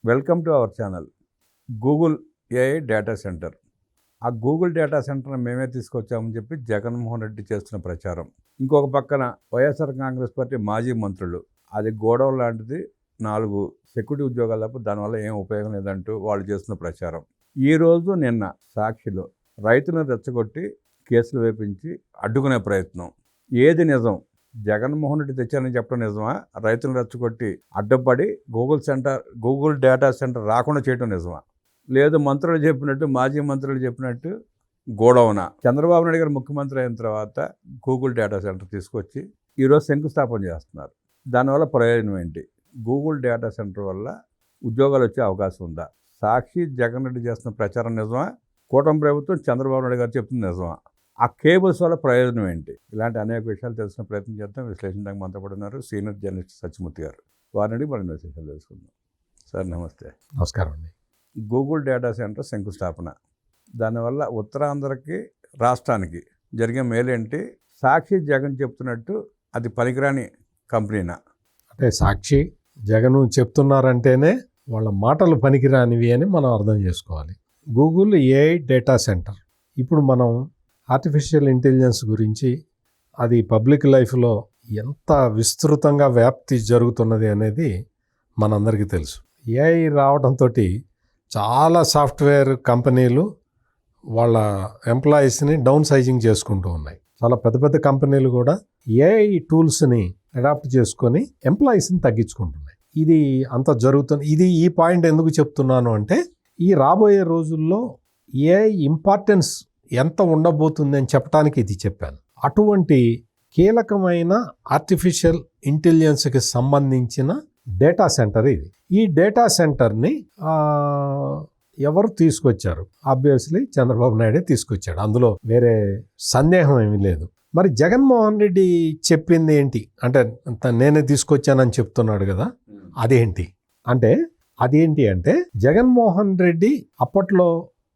Welcome to our channel. Google AI data centre. ఆ Google data సెంటర్ని మేమే తీసుకొచ్చామని చెప్పి జగన్మోహన్ రెడ్డి చేస్తున్న ప్రచారం. ఇంకొక పక్కన వైఎస్ఆర్ కాంగ్రెస్ పార్టీ మాజీ మంత్రులు అది గోడౌన్ లాంటిది, 4 సెక్యూరిటీ ఉద్యోగాలు తప్ప దానివల్ల ఏం ఉపయోగం లేదంటూ వాళ్ళు చేస్తున్న ప్రచారం. ఈరోజు నిన్న సాక్షిలో రైతులను రెచ్చగొట్టి కేసులు వేపించి అడ్డుకునే ప్రయత్నం. ఏది నిజం? జగన్మోహన్ రెడ్డి తెచ్చారని చెప్పడం నిజమా? రైతులను రెచ్చగొట్టి అడ్డుపడి గూగుల్ డేటా సెంటర్ రాకుండా చేయడం నిజమా? లేదు మంత్రులు చెప్పినట్టు, మాజీ మంత్రులు చెప్పినట్టు గోడౌనా? చంద్రబాబు నాయుడు గారు ముఖ్యమంత్రి అయిన తర్వాత గూగుల్ డేటా సెంటర్ తీసుకొచ్చి ఈరోజు శంకుస్థాపన చేస్తున్నారు. దానివల్ల ప్రయోజనం ఏంటి? గూగుల్ డేటా సెంటర్ వల్ల ఉద్యోగాలు వచ్చే అవకాశం ఉందా? సాక్షి జగన్ రెడ్డి చేస్తున్న ప్రచారం నిజమా? కూటమి ప్రభుత్వం చంద్రబాబు నాయుడు గారు చెప్తుంది నిజమా? ఆ కేబుల్స్ వల్ల ప్రయోజనం ఏంటి? ఇలాంటి అనేక విషయాలు తెలుసుకునే ప్రయత్నం చేద్దాం. విశ్లేషించడానికి మనతో పాటు ఉన్నారు సీనియర్ జర్నలిస్ట్ సత్యమూర్తి గారు. వారిని మరిన్ని విశేషాలు తెలుసుకుందాం. సార్ నమస్తే. నమస్కారం అండి. గూగుల్ డేటా సెంటర్ శంకుస్థాపన, దానివల్ల ఉత్తరాంధ్రకి రాష్ట్రానికి జరిగే మేలేంటి? సాక్షి జగన్ చెప్తున్నట్టు అది పనికిరాని కంపెనీనా? అంటే సాక్షి జగన్ చెప్తున్నారంటేనే వాళ్ళ మాటలు పనికిరానివి అని మనం అర్థం చేసుకోవాలి. గూగుల్ ఏఐ డేటా సెంటర్, ఇప్పుడు మనం ఆర్టిఫిషియల్ ఇంటెలిజెన్స్ గురించి అది పబ్లిక్ లైఫ్లో ఎంత విస్తృతంగా వ్యాప్తి జరుగుతున్నది అనేది మనందరికీ తెలుసు. ఏఐ రావడంతో చాలా సాఫ్ట్వేర్ కంపెనీలు వాళ్ళ ఎంప్లాయీస్ని డౌన్ సైజింగ్ చేసుకుంటూ ఉన్నాయి. చాలా పెద్ద పెద్ద కంపెనీలు కూడా ఏఐ టూల్స్ని అడాప్ట్ చేసుకొని ఎంప్లాయీస్ని తగ్గించుకుంటున్నాయి. ఇది అంత జరుగుతుంది. ఈ పాయింట్ ఎందుకు చెప్తున్నాను అంటే, ఈ రాబోయే రోజుల్లో ఏఐ ఇంపార్టెన్స్ ఎంత ఉండబోతుంది అని చెప్పడానికి ఇది చెప్పాను. అటువంటి కీలకమైన ఆర్టిఫిషియల్ ఇంటెలిజెన్స్కి సంబంధించిన డేటా సెంటర్ ఇది. ఈ డేటా సెంటర్ని ఎవరు తీసుకొచ్చారు? ఆబ్వియస్లీ చంద్రబాబు నాయుడే తీసుకొచ్చాడు, అందులో వేరే సందేహం ఏమీ లేదు. మరి జగన్మోహన్ రెడ్డి చెప్పింది ఏంటి అంటే, నేనే తీసుకొచ్చానని చెప్తున్నాడు కదా, అదేంటి అంటే జగన్మోహన్ రెడ్డి అప్పట్లో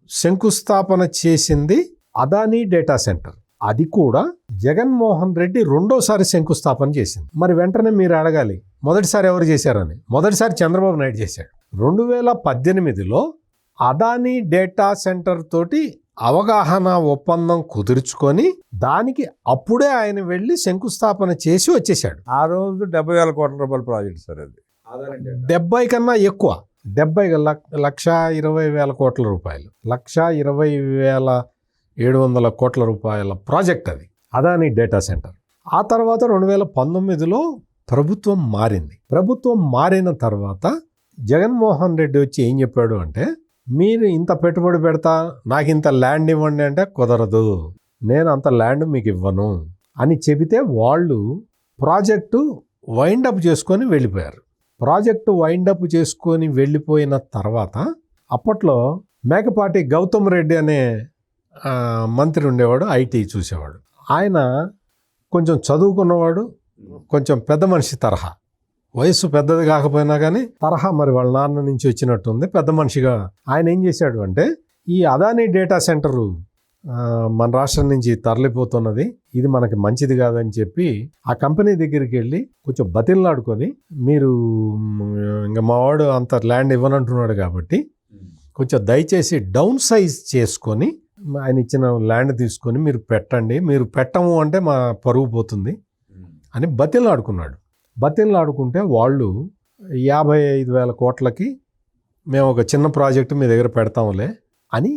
శంకుస్థాపన చేసింది అదానీ డేటా సెంటర్. అది కూడా జగన్మోహన్ రెడ్డి రెండోసారి శంకుస్థాపన చేసింది. మరి వెంటనే మీరు అడగాలి, మొదటిసారి ఎవరు చేశారని. మొదటిసారి చంద్రబాబు నాయుడు చేశాడు. 2018లో అదానీ డేటా సెంటర్ తోటి అవగాహన ఒప్పందం కుదుర్చుకొని దానికి అప్పుడే ఆయన వెళ్ళి శంకుస్థాపన చేసి వచ్చేసాడు. ఆ రోజు 70,000 కోట్ల రూపాయల ప్రాజెక్ట్ సార్ అది. 70 కన్నా ఎక్కువ, 1,20,000 కోట్ల రూపాయలు, 1,20,700 కోట్ల రూపాయల ప్రాజెక్ట్ అది, అదానీ డేటా సెంటర్. ఆ తర్వాత 2019లో ప్రభుత్వం మారింది. ప్రభుత్వం మారిన తర్వాత జగన్మోహన్ రెడ్డి వచ్చి ఏం చెప్పాడు అంటే, మీరు ఇంత పెట్టుబడి పెడతా, నాకు ఇంత ల్యాండ్ ఇవ్వండి అంటే కుదరదు, నేను అంత ల్యాండ్ మీకు ఇవ్వను అని చెబితే వాళ్ళు ప్రాజెక్టు వైండప్ చేసుకొని వెళ్ళిపోయారు. ప్రాజెక్టు వైండప్ చేసుకొని వెళ్ళిపోయిన తర్వాత అప్పట్లో మేకపాటి గౌతమ్ రెడ్డి అనే మంత్రి ఉండేవాడు, ఐటీ చూసేవాడు. ఆయన కొంచెం చదువుకున్నవాడు, కొంచెం పెద్ద మనిషి తరహా, వయసు పెద్దది కాకపోయినా కానీ తరహా మరి వాళ్ళ నాన్న నుంచి వచ్చినట్టుంది, పెద్ద మనిషిగా. ఆయన ఏం చేశాడు అంటే, ఈ అదానీ డేటా సెంటరు మన రాష్ట్రం నుంచి తరలిపోతున్నది, ఇది మనకి మంచిది కాదని చెప్పి ఆ కంపెనీ దగ్గరికి వెళ్ళి కొంచెం బతిల్లాడుకొని, మీరు ఇంకా మావాడు అంత ల్యాండ్ ఇవ్వనంటున్నాడు కాబట్టి కొంచెం దయచేసి డౌన్ సైజ్ చేసుకొని ఆయన ఇచ్చిన ల్యాండ్ తీసుకొని మీరు పెట్టండి, మీరు పెట్టము అంటే మా పరువు పోతుంది అని బతిల్లాడుకున్నాడు. బతిల్లాడుకుంటే వాళ్ళు 55,000 కోట్లకి మేము ఒక చిన్న ప్రాజెక్టు మీ దగ్గర పెడతాంలే అని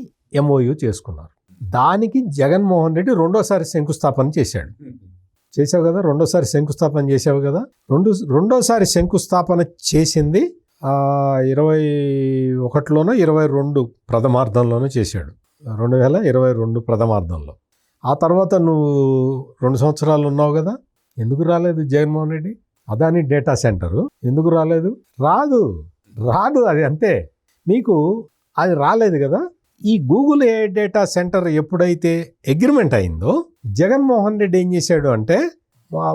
MOU చేసుకున్నారు. దానికి జగన్మోహన్ రెడ్డి రెండోసారి శంకుస్థాపన చేశాడు. చేసావు కదా, రెండోసారి శంకుస్థాపన చేసావు కదా. రెండోసారి శంకుస్థాపన చేసింది 2021లోనో 2022 ప్రథమార్థంలోనూ చేశాడు, 2022 ప్రథమార్థంలో. ఆ తర్వాత నువ్వు 2 సంవత్సరాలు ఉన్నావు కదా, ఎందుకు రాలేదు జగన్మోహన్ రెడ్డి? అదానీ డేటా సెంటరు ఎందుకు రాలేదు? రాదు, అది అంతే. మీకు అది రాలేదు కదా. ఈ గూగుల్ ఏఐ డేటా సెంటర్ ఎప్పుడైతే అగ్రిమెంట్ అయిందో, జగన్మోహన్ రెడ్డి ఏం చేశాడు అంటే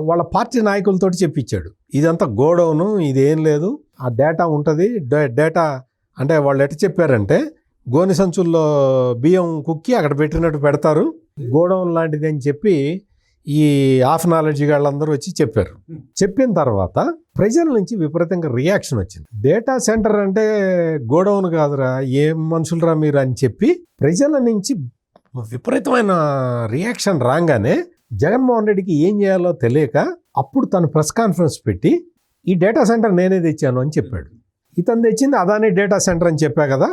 వాళ్ళ పార్టీ నాయకులతో చెప్పించాడు, ఇదంతా గోడౌను, ఇదేం లేదు, ఆ డేటా ఉంటుంది. డేటా అంటే వాళ్ళు ఎట్లా చెప్పారంటే, గోనె సంచుల్లో బియ్యం కుక్కి అక్కడ పెట్టినట్టు పెడతారు, గోడౌన్ లాంటిది అని చెప్పి ఈ ఆఫ్ నాలెడ్జ్ వాళ్ళందరూ వచ్చి చెప్పారు. చెప్పిన తర్వాత ప్రజల నుంచి విపరీతంగా రియాక్షన్ వచ్చింది. డేటా సెంటర్ అంటే గోడౌన్ కాదురా, ఏం మనుషులరా మీరు అని చెప్పి ప్రజల నుంచి విపరీతమైన రియాక్షన్ రాగానే జగన్మోహన్ రెడ్డికి ఏం చేయాలో తెలియక అప్పుడు తను ప్రెస్ కాన్ఫరెన్స్ పెట్టి ఈ డేటా సెంటర్ నేనే తెచ్చాను అని చెప్పాడు. ఇతను తెచ్చింది అదాని డేటా సెంటర్ అని చెప్పా కదా.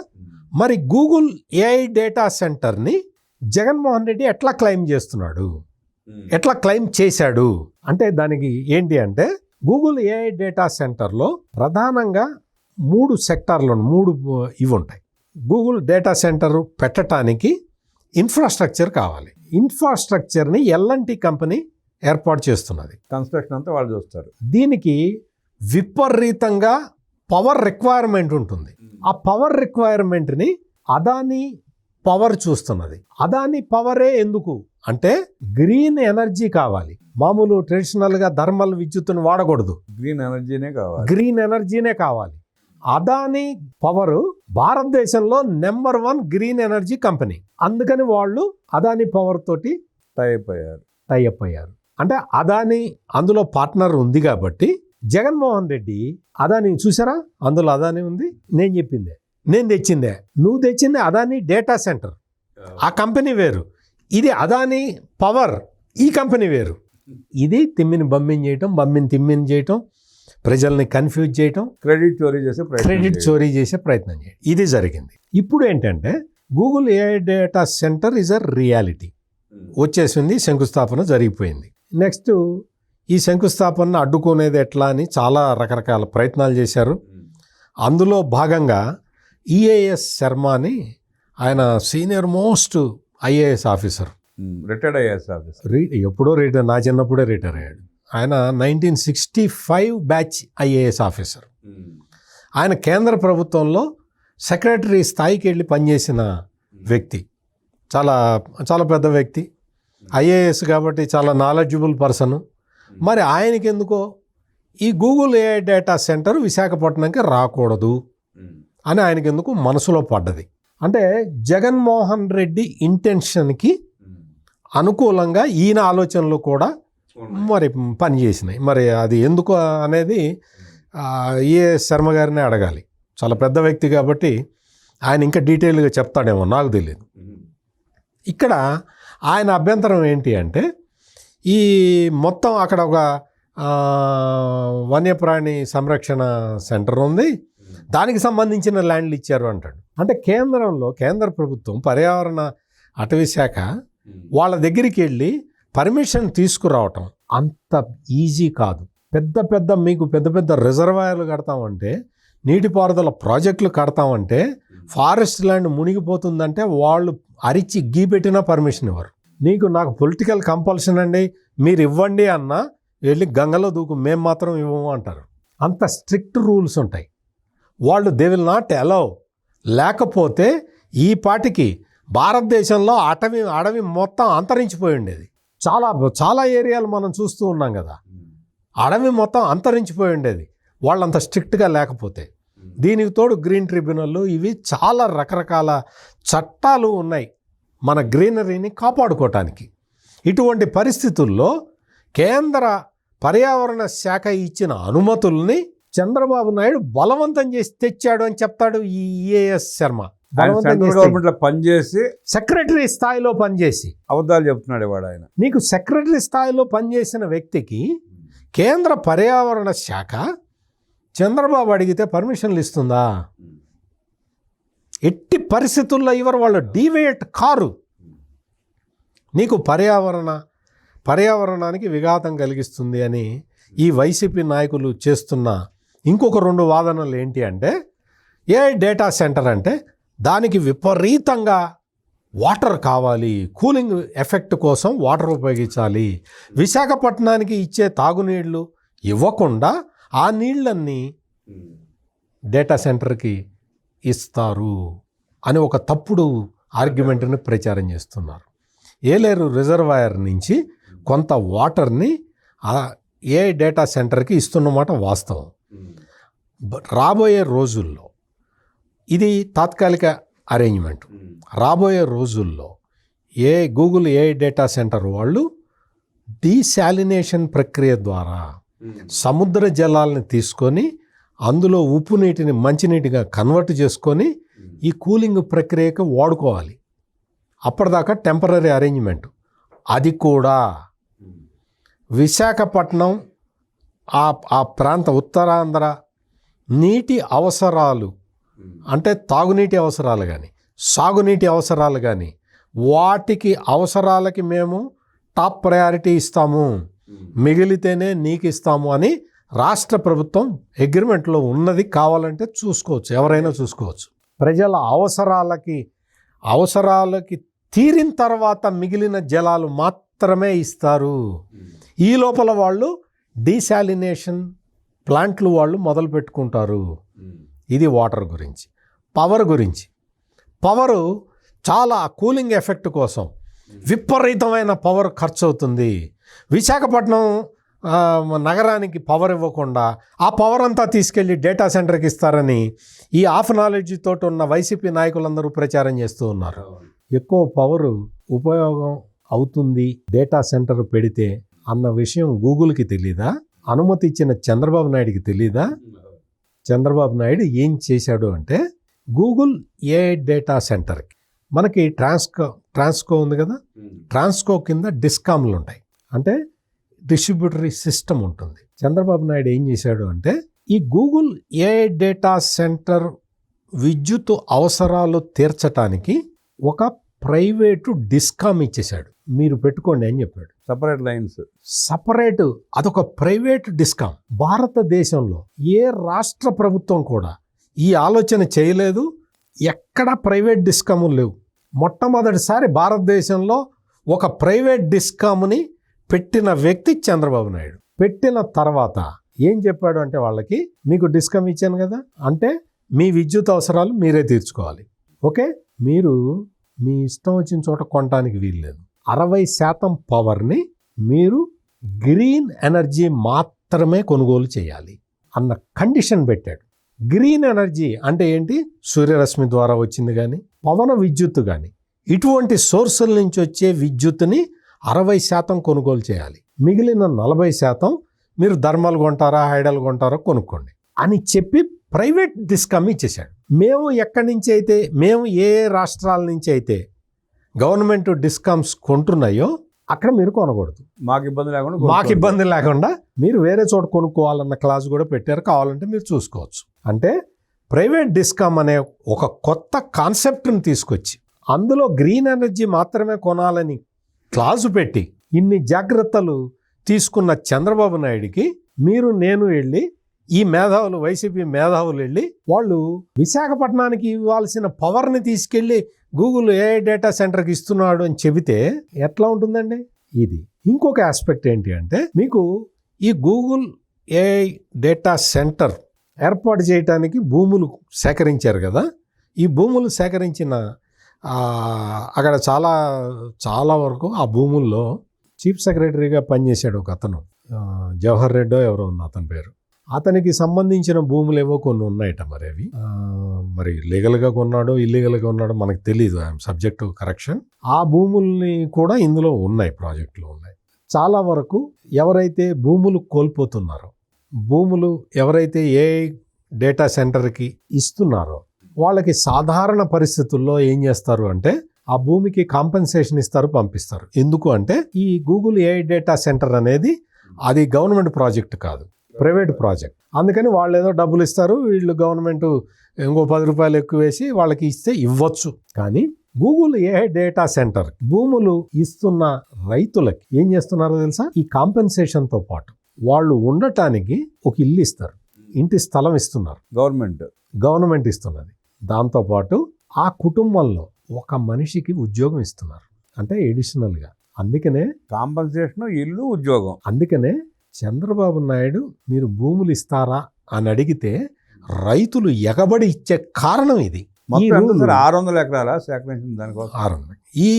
మరి గూగుల్ ఏఐ డేటా సెంటర్ని జగన్మోహన్ రెడ్డి ఎట్లా క్లెయిమ్ చేస్తున్నాడు, ఎట్లా క్లెయిమ్ చేశాడు అంటే దానికి ఏంటి అంటే గూగుల్ ఏఐ డేటా సెంటర్లో ప్రధానంగా 3 సెక్టార్లు 3 ఇవి ఉంటాయి. గూగుల్ డేటా సెంటర్ పెట్టడానికి ఇన్ఫ్రాస్ట్రక్చర్ కావాలి. ఇన్ఫ్రాస్ట్రక్చర్ని ఎల్ఎన్టీ కంపెనీ ఏర్పాటు చేస్తున్నది. కన్స్ట్రక్షన్ అంతా వాళ్ళు చూస్తారు. దీనికి విపరీతంగా పవర్ రిక్వైర్మెంట్ ఉంటుంది. ఆ పవర్ రిక్వైర్మెంట్ని అదాని పవర్ చూస్తున్నది. అదాని పవరే ఎందుకు అంటే గ్రీన్ ఎనర్జీ కావాలి. మామూలు ట్రెడిషనల్గా థర్మల్ విద్యుత్తుని వాడకూడదు, గ్రీన్ ఎనర్జీనే కావాలి. అదాని పవర్ భారతదేశంలో నెంబర్ 1 గ్రీన్ ఎనర్జీ కంపెనీ. అందుకని వాళ్ళు అదాని పవర్ తోటి టైఅప్ అయ్యారు. అంటే అదాని అందులో పార్ట్నర్ ఉంది కాబట్టి జగన్మోహన్ రెడ్డి అదాని చూసారా, అందులో అదాని ఉంది, నేను తెచ్చిందే, నువ్వు తెచ్చిందే అదాని డేటా సెంటర్, ఆ కంపెనీ వేరు, ఇది అదాని పవర్, ఈ కంపెనీ వేరు. ఇది తిమ్మిని తిమ్మిని చేయటం, ప్రజల్ని కన్ఫ్యూజ్ చేయటం, క్రెడిట్ చోరీ చేసే ప్రయత్నం చేయడం, ఇది జరిగింది. ఇప్పుడు ఏంటంటే Google AI data centre is a reality, వచ్చేసింది, శంకుస్థాపన జరిగిపోయింది. నెక్స్ట్ ఈ శంకుస్థాపనను అడ్డుకునేది ఎట్లా అని చాలా రకరకాల ప్రయత్నాలు చేశారు. అందులో భాగంగా ఈఏఎస్ శర్మ అని ఆయన సీనియర్ మోస్ట్ ఐఏఎస్ ఆఫీసర్, ఎప్పుడో నా చిన్నప్పుడే రిటైర్ అయ్యాడు. ఆయన 1965 బ్యాచ్ ఐఏఎస్ ఆఫీసర్. ఆయన కేంద్ర ప్రభుత్వంలో సెక్రటరీ స్థాయికి వెళ్ళి పనిచేసిన వ్యక్తి, చాలా చాలా పెద్ద వ్యక్తి, ఐఏఎస్ కాబట్టి చాలా నాలెడ్జబుల్ పర్సన్. మరి ఆయనకి ఎందుకో ఈ గూగుల్ ఏఐ డేటా సెంటర్ విశాఖపట్నంకి రాకూడదు అని ఆయనకి ఎందుకు మనసులో పడ్డది. అంటే జగన్మోహన్ రెడ్డి ఇంటెన్షన్కి అనుకూలంగా ఈయన ఆలోచనలు కూడా మరి పనిచేసినాయి. మరి అది ఎందుకు అనేది ఏ శర్మ గారినే అడగాలి, చాలా పెద్ద వ్యక్తి కాబట్టి ఆయన ఇంకా డీటెయిల్గా చెప్తాడేమో, నాకు తెలియదు. ఇక్కడ ఆయన అభ్యంతరం ఏంటి అంటే ఈ మొత్తం అక్కడ ఒక వన్యప్రాణి సంరక్షణ సెంటర్ ఉంది, దానికి సంబంధించిన ల్యాండ్లు ఇచ్చారు అంటాడు. అంటే కేంద్ర ప్రభుత్వం పర్యావరణ అటవీ శాఖ వాళ్ళ దగ్గరికి వెళ్ళి పర్మిషన్ తీసుకురావటం అంత ఈజీ కాదు. మీకు పెద్ద పెద్ద రిజర్వాయర్లు కడతామంటే, నీటిపారుదల ప్రాజెక్టులు కడతామంటే, ఫారెస్ట్ ల్యాండ్ మునిగిపోతుందంటే వాళ్ళు అరిచి గీపెట్టినా పర్మిషన్ ఇవ్వరు. నాకు పొలిటికల్ కంపల్షన్ అండి, మీరు ఇవ్వండి అన్నా వెళ్ళి గంగలో దూకు, మేము మాత్రం ఇవ్వము అంటారు. అంత స్ట్రిక్ట్ రూల్స్ ఉంటాయి. వాళ్ళు దే విల్ నాట్ అలౌ. లేకపోతే ఈ పాటికి భారతదేశంలో అడవి మొత్తం అంతరించిపోయి ఉండేది. చాలా ఏరియాలు మనం చూస్తూ ఉన్నాం కదా, అడవి మొత్తం అంతరించిపోయి ఉండేది వాళ్ళంత స్ట్రిక్ట్గా లేకపోతే. దీనికి తోడు గ్రీన్ ట్రిబ్యునల్, ఇవి చాలా రకరకాల చట్టాలు ఉన్నాయి మన గ్రీనరీని కాపాడుకోవటానికి. ఇటువంటి పరిస్థితుల్లో కేంద్ర పర్యావరణ శాఖ ఇచ్చిన అనుమతుల్ని చంద్రబాబు నాయుడు బలవంతం చేసి తెచ్చాడు అని చెప్తాడు ఈ ఈఏఎస్ శర్మ. గవర్నమెంట్లో పనిచేసి సెక్రటరీ స్థాయిలో పనిచేసి అబద్ధాలు చెప్తున్నాడు వాడు. ఆయన నీకు సెక్రటరీ స్థాయిలో పనిచేసిన వ్యక్తికి కేంద్ర పర్యావరణ శాఖ చంద్రబాబు అడిగితే పర్మిషన్లు ఇస్తుందా? ఎట్టి పరిస్థితుల్లో ఇవరు వాళ్ళు డీవియేట్ కారు. నీకు పర్యావరణానికి విఘాతం కలిగిస్తుంది అని ఈ వైసీపీ నాయకులు చేస్తున్న ఇంకొక 2 వాదనలు ఏంటి అంటే, ఏ డేటా సెంటర్ అంటే దానికి విపరీతంగా వాటర్ కావాలి, కూలింగ్ ఎఫెక్ట్ కోసం వాటర్ ఉపయోగించాలి, విశాఖపట్నానికి ఇచ్చే తాగునీళ్ళు ఇవ్వకుండా ఆ నీళ్ళన్నీ డేటా సెంటర్కి ఇస్తారు అని ఒక తప్పుడు ఆర్గ్యుమెంట్ని ప్రచారం చేస్తున్నారు. ఏలేరు రిజర్వాయర్ నుంచి కొంత వాటర్ని ఏ డేటా సెంటర్కి ఇస్తున్నమాట వాస్తవం. రాబోయే రోజుల్లో ఇది తాత్కాలిక అరేంజ్మెంట్. రాబోయే రోజుల్లో గూగుల్ ఏ డేటా సెంటర్ వాళ్ళు డీశాలినేషన్ ప్రక్రియ ద్వారా సముద్ర జలాలను తీసుకొని అందులో ఉప్పు నీటిని మంచినీటిగా కన్వర్ట్ చేసుకొని ఈ కూలింగ్ ప్రక్రియకు వాడుకోవాలి. అప్పటిదాకా టెంపరీ అరేంజ్మెంట్. అది కూడా విశాఖపట్నం ఆ ప్రాంత ఉత్తరాంధ్ర నీటి అవసరాలు అంటే తాగునీటి అవసరాలు కానీ సాగునీటి అవసరాలు కానీ వాటికి అవసరాలకి మేము టాప్ ప్రయారిటీ ఇస్తాము, మిగిలితేనే నీకు ఇస్తాము అని రాష్ట్ర ప్రభుత్వం అగ్రిమెంట్లో ఉన్నది. కావాలంటే చూసుకోవచ్చు, ఎవరైనా చూసుకోవచ్చు. ప్రజల అవసరాలకి తీరిన తర్వాత మిగిలిన జలాలు మాత్రమే ఇస్తారు. ఈ లోపల వాళ్ళు డీశాలినేషన్ ప్లాంట్లు వాళ్ళు మొదలు పెట్టుకుంటారు. ఇది వాటర్ గురించి. పవర్ గురించి, పవరు చాలా కూలింగ్ ఎఫెక్ట్ కోసం విపరీతమైన పవర్ ఖర్చు అవుతుంది. విశాఖపట్నం నగరానికి పవర్ ఇవ్వకుండా ఆ పవర్ అంతా తీసుకెళ్ళి డేటా సెంటర్కి ఇస్తారని ఈ ఆఫ్ నాలెడ్జ్ తోటి ఉన్న వైసీపీ నాయకులందరూ ప్రచారం చేస్తూ ఉన్నారు. ఎక్కువ పవర్ ఉపయోగం అవుతుంది డేటా సెంటర్ పెడితే అన్న విషయం గూగుల్కి తెలీదా? అనుమతి ఇచ్చిన చంద్రబాబు నాయుడికి తెలీదా? చంద్రబాబు నాయుడు ఏం చేశాడు అంటే గూగుల్ ఏఐ డేటా సెంటర్కి మనకి ట్రాన్స్కో ఉంది కదా, ట్రాన్స్కో కింద డిస్కామ్లు ఉంటాయి, అంటే డిస్ట్రిబ్యూటరీ సిస్టమ్ ఉంటుంది. చంద్రబాబు నాయుడు ఏం చేశాడు అంటే ఈ గూగుల్ ఏఐ డేటా సెంటర్ విద్యుత్ అవసరాలు తీర్చడానికి ఒక ప్రైవేటు డిస్కామ్ ఇచ్చేశాడు. మీరు పెట్టుకోండి అని చెప్పాడు. సపరేట్ లైన్స్, సపరేట్, అదొక ప్రైవేట్ డిస్కామ్. భారతదేశంలో ఏ రాష్ట్ర ప్రభుత్వం కూడా ఈ ఆలోచన చేయలేదు. ఎక్కడ ప్రైవేట్ డిస్కాములు లేవు. మొట్టమొదటిసారి భారతదేశంలో ఒక ప్రైవేట్ డిస్కామ్ని పెట్టిన వ్యక్తి చంద్రబాబు నాయుడు. పెట్టిన తర్వాత ఏం చెప్పాడు అంటే వాళ్ళకి, మీకు డిస్కామ్ ఇచ్చాను కదా, అంటే మీ విద్యుత్ అవసరాలు మీరే తీర్చుకోవాలి. ఓకే, మీరు మీ ఇష్టం వచ్చిన చోట కొనడానికి వీల్లేదు. 60% పవర్ని మీరు గ్రీన్ ఎనర్జీ మాత్రమే కొనుగోలు చేయాలి అన్న కండిషన్ పెట్టాడు. గ్రీన్ ఎనర్జీ అంటే ఏంటి? సూర్యరశ్మి ద్వారా వచ్చింది కానీ పవన విద్యుత్తు కానీ ఇటువంటి సోర్సుల నుంచి వచ్చే విద్యుత్తుని 60% కొనుగోలు చేయాలి. మిగిలిన 40% మీరు థర్మల్ కొంటారా, హైడల్ కొంటారా కొనుక్కోండి అని చెప్పి ప్రైవేట్ డిస్కామ్ ఇచ్చేసాడు. మేము ఎక్కడి నుంచి అయితే, మేము ఏ రాష్ట్రాల నుంచి అయితే గవర్నమెంట్ డిస్కామ్స్ కొంటున్నాయో అక్కడ మీరు కొనకూడదు. మాకు ఇబ్బంది లేకుండా మీరు వేరే చోట కొనుక్కోవాలన్న క్లాస్ కూడా పెట్టారు. కావాలంటే మీరు చూసుకోవచ్చు. అంటే ప్రైవేట్ డిస్కామ్ అనే ఒక కొత్త కాన్సెప్ట్ని తీసుకొచ్చి అందులో గ్రీన్ ఎనర్జీ మాత్రమే కొనాలని క్లాజు పెట్టి ఇన్ని జాగ్రత్తలు తీసుకున్న చంద్రబాబు నాయుడికి నేను వెళ్ళి ఈ మేధావులు, వైసీపీ మేధావులు వెళ్ళి వాళ్ళు విశాఖపట్నానికి ఇవ్వాల్సిన పవర్ని తీసుకెళ్ళి గూగుల్ ఏఐ డేటా సెంటర్కి ఇస్తున్నాడు అని చెబితే ఎట్లా ఉంటుందండి? ఇది ఇంకొక ఆస్పెక్ట్ ఏంటి అంటే, మీకు ఈ గూగుల్ ఏఐ డేటా సెంటర్ ఏర్పాటు చేయడానికి భూములు సేకరించారు కదా. ఈ భూములు సేకరించిన అక్కడ చాలా వరకు ఆ భూముల్లో చీఫ్ సెక్రటరీగా పనిచేశాడు ఒక అతను, జవహర్ రెడ్డో ఎవరో ఉంది అతని పేరు. అతనికి సంబంధించిన భూములు ఏవో కొన్ని ఉన్నాయట. మరి అవి మరి లీగల్గా కొన్నాడో ఇల్లీగల్గా కొన్నాడో మనకు తెలీదు. I'm subject to correction. ఆ భూముల్ని కూడా ఇందులో ఉన్నాయి, ప్రాజెక్టులో ఉన్నాయి. చాలా వరకు ఎవరైతే భూములు కోల్పోతున్నారో, భూములు ఎవరైతే ఏఐ డేటా సెంటర్కి ఇస్తున్నారో వాళ్ళకి సాధారణ పరిస్థితుల్లో ఏం చేస్తారు అంటే ఆ భూమికి కాంపెన్సేషన్ ఇస్తారు, పంపిస్తారు. ఎందుకు అంటే ఈ గూగుల్ ఏఐ డేటా సెంటర్ అనేది అది గవర్నమెంట్ ప్రాజెక్ట్ కాదు, ప్రైవేట్ ప్రాజెక్ట్. అందుకని వాళ్ళు ఏదో డబ్బులు ఇస్తారు, వీళ్ళు గవర్నమెంట్ ఇంకో 10 రూపాయలు ఎక్కువ వేసి వాళ్ళకి ఇస్తే ఇవ్వచ్చు. కానీ గూగుల్ ఏఐ డేటా సెంటర్ భూములు ఇస్తున్న రైతులకి ఏం చేస్తున్నారో తెలుసా? ఈ కాంపెన్సేషన్తో పాటు వాళ్ళు ఉండటానికి ఒక ఇల్లు ఇస్తారు, ఇంటి స్థలం ఇస్తున్నారు, గవర్నమెంట్ ఇస్తున్నది. దాంతోపాటు ఆ కుటుంబంలో ఒక మనిషికి ఉద్యోగం ఇస్తున్నారు, అంటే ఎడిషనల్గా. అందుకనే కాంపెన్సేషన్, ఇల్లు, ఉద్యోగం. అందుకనే చంద్రబాబు నాయుడు మీరు భూములు ఇస్తారా అని అడిగితే రైతులు ఎగబడి ఇచ్చే కారణం ఇది. 600 ఎకరాల సేకరించిన దానికోసం 600.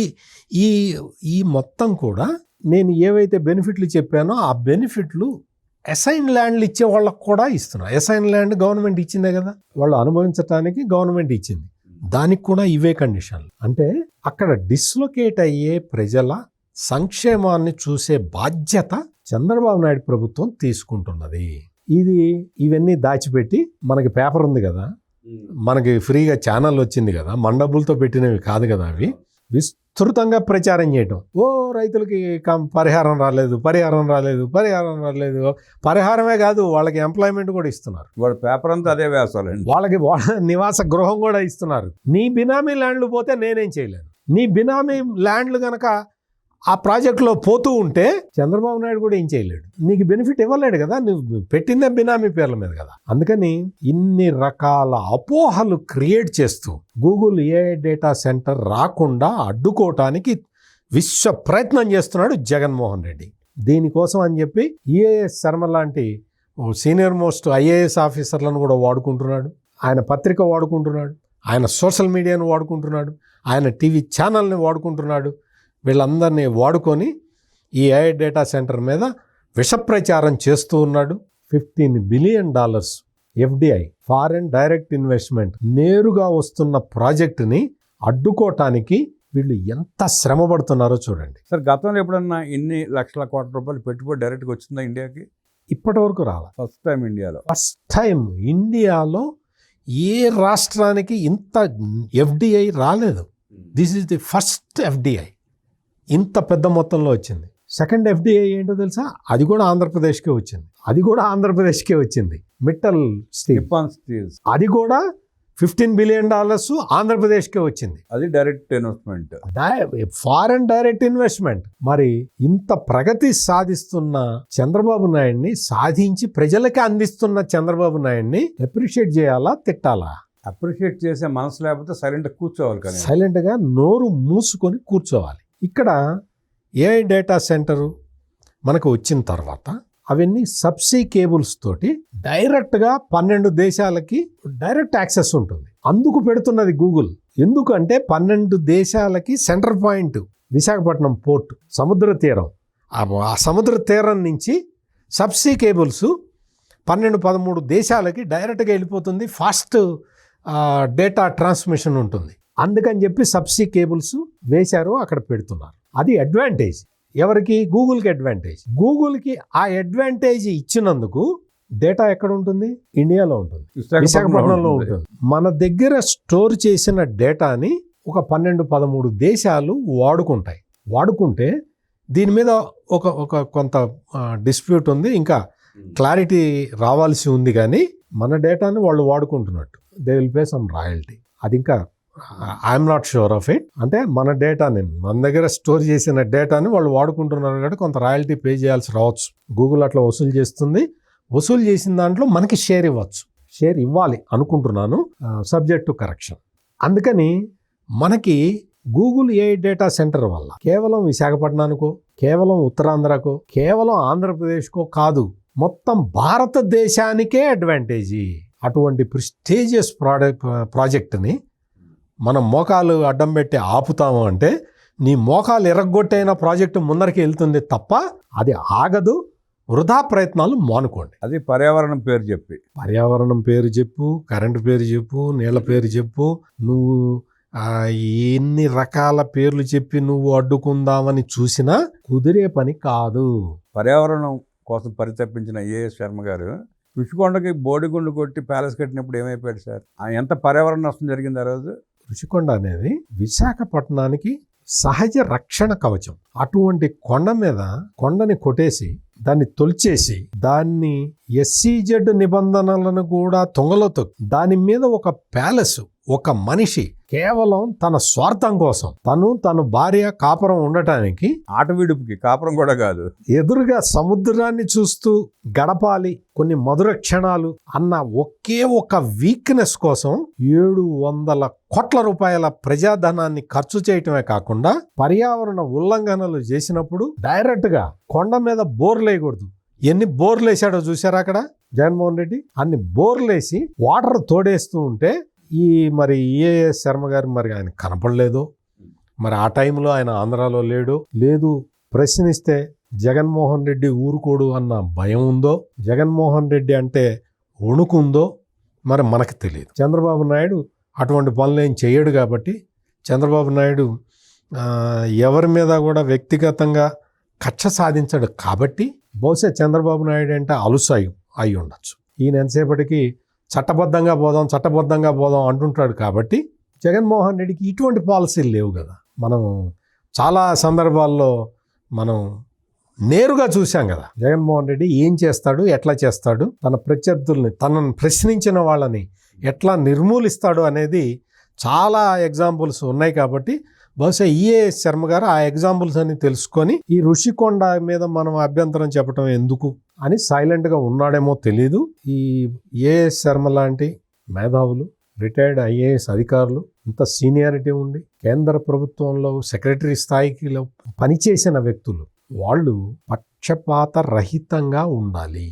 ఈ మొత్తం కూడా నేను ఏవైతే బెనిఫిట్లు చెప్పానో ఆ బెనిఫిట్లు అసైన్ ల్యాండ్లు ఇచ్చే వాళ్ళకు కూడా ఇస్తున్నారు. అసైన్ ల్యాండ్ గవర్నమెంట్ ఇచ్చిందే కదా, వాళ్ళు అనుభవించడానికి గవర్నమెంట్ ఇచ్చింది. దానికి కూడా ఇవే కండిషన్లు. అంటే అక్కడ డిస్లొకేట్ అయ్యే ప్రజల సంక్షేమాన్ని చూసే బాధ్యత చంద్రబాబు నాయుడు ప్రభుత్వం తీసుకుంటున్నది. ఇవన్నీ దాచిపెట్టి మనకి పేపర్ ఉంది కదా, మనకి ఫ్రీగా ఛానల్ వచ్చింది కదా, మన డబ్బులతో పెట్టినవి కాదు కదా, అవి విస్తృతంగా ప్రచారం చేయటం. రైతులకి పరిహారం రాలేదు, పరిహారమే కాదు, వాళ్ళకి ఎంప్లాయ్మెంట్ కూడా ఇస్తున్నారు. వాళ్ళ పేపర్ అంతా అదే వేసాలండి. వాళ్ళకి నివాస గృహం కూడా ఇస్తున్నారు. నీ బినామీ ల్యాండ్లు పోతే నేనేం చేయలేను. నీ బినామీ ల్యాండ్లు కనుక ఆ ప్రాజెక్టులో పోతూ ఉంటే చంద్రబాబు నాయుడు కూడా ఏం చేయలేడు. నీకు బెనిఫిట్ ఇవ్వలేడు కదా, నువ్వు పెట్టిందే బినామీ పేర్ల మీద కదా. అందుకని ఇన్ని రకాల అపోహలు క్రియేట్ చేస్తూ గూగుల్ ఏఐ డేటా సెంటర్ రాకుండా అడ్డుకోవటానికి విశ్వ ప్రయత్నం చేస్తున్నాడు జగన్మోహన్ రెడ్డి. దీనికోసం అని చెప్పి ఈఏఎస్ శర్మ లాంటి సీనియర్ మోస్ట్ ఐఏఎస్ ఆఫీసర్లను కూడా వాడుకుంటున్నాడు, ఆయన పత్రిక వాడుకుంటున్నాడు, ఆయన సోషల్ మీడియాను వాడుకుంటున్నాడు, ఆయన టీవీ ఛానల్ని వాడుకుంటున్నాడు. వీళ్ళందరినీ వాడుకొని ఈ ఏఐ డేటా సెంటర్ మీద విషప్రచారం చేస్తూ ఉన్నాడు. $15 billion FDI, foreign direct investment నేరుగా వస్తున్న ప్రాజెక్టుని అడ్డుకోవటానికి వీళ్ళు ఎంత శ్రమ పడుతున్నారో చూడండి. సార్, గతంలో ఎప్పుడన్నా ఇన్ని లక్షల కోట్ల రూపాయలు పెట్టుబడి డైరెక్ట్గా వచ్చిందా ఇండియాకి? ఇప్పటి వరకు రాలా. ఫస్ట్ టైం ఇండియాలో. ఫస్ట్ టైం ఇండియాలో ఏ రాష్ట్రానికి ఇంత ఎఫ్డిఐ రాలేదు. This is the first FDI ఇంత పెద్ద మొత్తంలో వచ్చింది. సెకండ్ ఎఫ్డిఐ ఏంటో తెలుసా? అది కూడా ఆంధ్రప్రదేశ్కే వచ్చింది. మిట్టల్ స్టీల్, అది కూడా $15 బిలియన్ ఆంధ్రప్రదేశ్కే వచ్చింది. అది direct investment, foreign direct investment. మరి ఇంత ప్రగతి సాధిస్తున్న చంద్రబాబు నాయుడిని, సాధించి ప్రజలకి అందిస్తున్న చంద్రబాబు నాయుడిని అప్రిషియేట్ చేయాలా, తిట్టాలా? అప్రిషియేట్ చేసే మనసు లేకపోతే సైలెంట్గా కూర్చోవాలి. కానీ సైలెంట్గా నోరు మూసుకొని కూర్చోవాలి. ఇక్కడ ఏఐ డేటా సెంటరు మనకు వచ్చిన తర్వాత అవన్నీ సబ్సీ కేబుల్స్ తోటి డైరెక్ట్గా 12 దేశాలకి డైరెక్ట్ యాక్సెస్ ఉంటుంది. అందుకు పెడుతున్నది గూగుల్. ఎందుకంటే 12 దేశాలకి సెంటర్ పాయింట్ విశాఖపట్నం పోర్ట్, సముద్ర తీరం. ఆ సముద్ర తీరం నుంచి సబ్సీ కేబుల్స్ 12-13 దేశాలకి డైరెక్ట్గా వెళ్ళిపోతుంది. ఫాస్ట్ డేటా ట్రాన్స్మిషన్ ఉంటుంది. అందుకని చెప్పి సబ్సీ కేబుల్స్ వేశారు, అక్కడ పెడుతున్నారు. అది అడ్వాంటేజ్. ఎవరికి? గూగుల్కి అడ్వాంటేజ్. గూగుల్కి ఆ అడ్వాంటేజ్ ఇచ్చినందుకు డేటా ఎక్కడ ఉంటుంది? ఇండియాలో ఉంటుంది, విశాఖపట్నంలో ఉంటుంది. మన దగ్గర స్టోర్ చేసిన డేటాని ఒక 12-13 దేశాలు వాడుకుంటే దీని మీద ఒక కొంత డిస్ప్యూట్ ఉంది, ఇంకా క్లారిటీ రావాల్సి ఉంది. కానీ మన డేటాని వాళ్ళు వాడుకుంటున్నట్టు they will pay some royalty. అది ఇంకా I'm not sure of it. అంటే మన డేటాని, మన దగ్గర స్టోర్ చేసిన డేటాని వాళ్ళు వాడుకుంటున్నారు కాబట్టి కొంత రాయల్టీ పే చేయాల్సి రావచ్చు. గూగుల్ అట్లా వసూలు చేస్తుంది. వసూలు చేసిన దాంట్లో మనకి షేర్ ఇవ్వాలి అనుకుంటున్నాను, సబ్జెక్ట్ టు కరెక్షన్. అందుకని మనకి గూగుల్ ఏఐ డేటా సెంటర్ వల్ల కేవలం విశాఖపట్నానికో, కేవలం ఉత్తరాంధ్రకో, కేవలం ఆంధ్రప్రదేశ్కో కాదు, మొత్తం భారతదేశానికే అడ్వాంటేజీ. అటువంటి ప్రెస్టీజియస్ ప్రాజెక్ట్ని మనం మోకాలు అడ్డం పెట్టి ఆపుతాము అంటే నీ మోకాలు ఎరగొట్టైన ప్రాజెక్టు ముందరికి వెళ్తుంది తప్ప అది ఆగదు. వృధా ప్రయత్నాలు మానుకోండి. అది పర్యావరణం పేరు చెప్పు, కరెంటు పేరు చెప్పు, నీళ్ళ పేరు చెప్పు, నువ్వు ఎన్ని రకాల పేర్లు చెప్పి నువ్వు అడ్డుకుందామని చూసినా కుదిరే పని కాదు. పర్యావరణం కోసం పరితపించిన ఏఎస్ శర్మ గారు రుషికొండకి బోడిగుండు కొట్టి ప్యాలెస్ కట్టినప్పుడు ఏమైపోయాడు సార్? ఎంత పర్యావరణ నష్టం జరిగింది ఆ రోజు? రుషికొండ అనేది విశాఖపట్నానికి సహజ రక్షణ కవచం. అటువంటి కొండని కొట్టేసి, దాన్ని తొలిచేసి, దాన్ని SEZ నిబంధనలను కూడా తుంగలో తొక్కి, దాని మీద ఒక ప్యాలెస్, ఒక మనిషి కేవలం తన స్వార్థం కోసం, తను భార్య కాపురం ఉండటానికి, ఆట విడుపుకి, కాపురం కూడా కాదు, ఎదురుగా సముద్రాన్ని చూస్తూ గడపాలి కొన్ని మధుర క్షణాలు అన్న ఒకే ఒక వీక్నెస్ కోసం 700 కోట్ల రూపాయల ప్రజాధనాన్ని ఖర్చు చేయటమే కాకుండా పర్యావరణ ఉల్లంఘనలు చేసినప్పుడు డైరెక్ట్ గా కొండ మీద బోర్లేయకూడదు. ఎన్ని బోర్లు వేసాడో చూసారా అక్కడ జగన్మోహన్ రెడ్డి? అన్ని బోర్లేసి వాటర్ తోడేస్తూ ఉంటే మరి ఏఎస్ శర్మ గారు మరి ఆయన కనపడలేదు. మరి ఆ టైంలో ఆయన ఆంధ్రాలో లేదు. ప్రశ్నిస్తే జగన్మోహన్ రెడ్డి ఊరుకోడు అన్న భయం ఉందో, జగన్మోహన్ రెడ్డి అంటే వణుకుందో మరి మనకు తెలియదు. చంద్రబాబు నాయుడు అటువంటి పనులు ఏం చేయడు కాబట్టి చంద్రబాబు నాయుడు ఎవరి మీద కూడా వ్యక్తిగతంగా కక్ష సాధించడు కాబట్టి బహుశా చంద్రబాబు నాయుడు అంటే అలుసాయి అయి ఉండొచ్చు. ఈయన ఎంతసేపటికి చట్టబద్ధంగా పోదాం అంటుంటాడు కాబట్టి జగన్మోహన్ రెడ్డికి ఇటువంటి పాలసీలు లేవు కదా. మనం చాలా సందర్భాల్లో మనం నేరుగా చూశాం కదా జగన్మోహన్ రెడ్డి ఏం చేస్తాడు, ఎట్లా చేస్తాడు, తన ప్రత్యర్థుల్ని, తనను ప్రశ్నించిన వాళ్ళని ఎట్లా నిర్మూలిస్తాడు అనేది చాలా ఎగ్జాంపుల్స్ ఉన్నాయి. కాబట్టి బహుశా ఈఏఎస్ శర్మ గారు ఆ ఎగ్జాంపుల్స్ అన్ని తెలుసుకొని ఈ ఋషికొండ మీద మనం అభ్యంతరం చెప్పడం ఎందుకు అని సైలెంట్గా ఉన్నాడేమో తెలీదు. ఈ ఏఎస్ శర్మ లాంటి మేధావులు, రిటైర్డ్ ఐఏఎస్ అధికారులు, ఇంత సీనియారిటీ ఉండి కేంద్ర ప్రభుత్వంలో సెక్రటరీ స్థాయికి పనిచేసిన వ్యక్తులు, వాళ్ళు పక్షపాత రహితంగా ఉండాలి.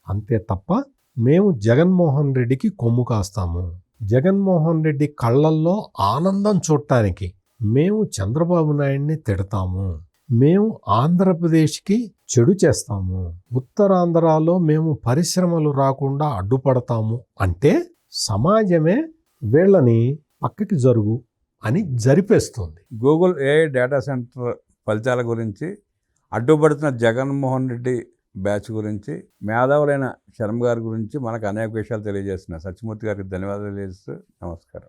అంతే తప్ప మేము జగన్మోహన్ రెడ్డికి కొమ్ము కాస్తాము, జగన్మోహన్ రెడ్డి కళ్ళల్లో ఆనందం చూడటానికి మేము చంద్రబాబు నాయుడిని తిడతాము, మేము ఆంధ్రప్రదేశ్కి చెడు చేస్తాము, ఉత్తరాంధ్రలో మేము పరిశ్రమలు రాకుండా అడ్డుపడతాము అంటే సమాజమే వీళ్ళని పక్కకి జరుగు అని జరిపేస్తుంది. గూగుల్ ఏఐ డేటా సెంటర్ ఫలితాల గురించి, అడ్డుపడుతున్న జగన్మోహన్ రెడ్డి బ్యాచ్ గురించి, మేధావులైన శర్మ గారి గురించి మనకు అనేక విషయాలు తెలియజేస్తున్నారు. సత్యమూర్తి గారికి ధన్యవాదాలు తెలియజేస్తూ నమస్కారం.